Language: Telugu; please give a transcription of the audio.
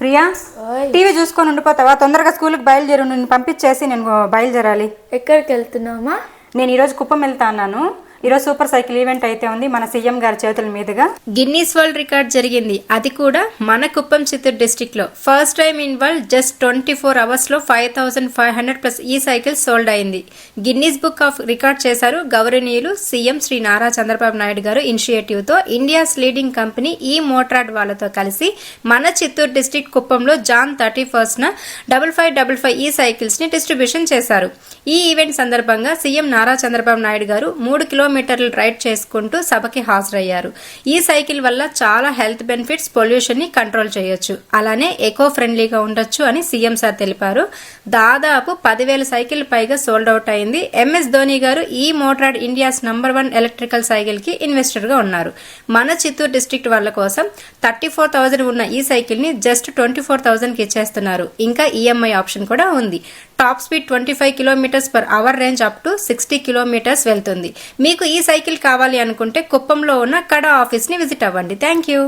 ప్రియా, టీవీ చూసుకొని ఉండిపోతావా? తొందరగా స్కూల్కి బయలుదేరు. నేను పంపించేసి నేను బయలుదేరాలి. ఎక్కడికి వెళ్తున్నామా? నేను ఈరోజు కుప్పం వెళ్తా అన్నాను. ఈరోజు సూపర్ సైకిల్ ఈవెంట్ అయితే ఉంది మన సీఎం గారి చేతుల మీదుగా. గిన్నీస్ వరల్డ్ రికార్డ్ జరిగింది, అది కూడా మన కుప్పం చిత్తూరు డిస్ట్రిక్ట్ లో. First time in world just 24 hours లో 5500 ప్లస్ ఈ సైకిల్ సోల్డ్ అయింది. గిన్నీస్ బుక్ ఆఫ్ రికార్డ్ చేశారు గౌరవనీయులు సీఎం శ్రీ నారా చంద్రబాబు నాయుడు గారు ఇనిషియేటివ్ తో ఇండియాస్ లీడింగ్ కంపెనీ ఈ మోట్రాడ్ వాళ్ళతో కలిసి మన చిత్తూరు డిస్ట్రిక్ట్ కుప్పంలో జాన్ 31st 5555 ఈ సైకిల్స్ ని డిస్ట్రిబ్యూషన్ చేశారు. ఈ ఈవెంట్ సందర్భంగా సీఎం నారా చంద్రబాబు నాయుడు గారు 3 కిలోమీటర్లు రైడ్ చేసుకుంటూ సభకి హాజరయ్యారు. ఈ సైకిల్ వల్ల చాలా హెల్త్ బెనిఫిట్స్, పొల్యూషన్ ని కంట్రోల్ చేయొచ్చు, అలానే ఎకో ఫ్రెండ్లీగా ఉండొచ్చు అని సీఎం సార్ తెలిపారు. దాదాపు 10,000 సైకిల్ పైగా సోల్డ్ అవుట్ అయింది. ఎంఎస్ ధోని గారు ఈ మోట్రాడ్ ఇండియాస్ నంబర్ 1 ఎలక్ట్రికల్ సైకిల్ కి ఇన్వెస్టర్ గా ఉన్నారు. మన చిత్తూరు డిస్ట్రిక్ట్ వాళ్ళ కోసం 34,000 ఉన్న ఈ సైకిల్ ని జస్ట్ 24,000 కి ఇచ్చేస్తున్నారు. ఇంకా ఈఎంఐ ఆప్షన్ కూడా ఉంది. Top speed 25 km/h range up to 60 km వెళ్తుంది. మీకు ఈ సైకిల్ కావాలి అనుకుంటే కుప్పంలో ఉన్న కడా ఆఫీస్ ని విజిట్ అవ్వండి. Thank you.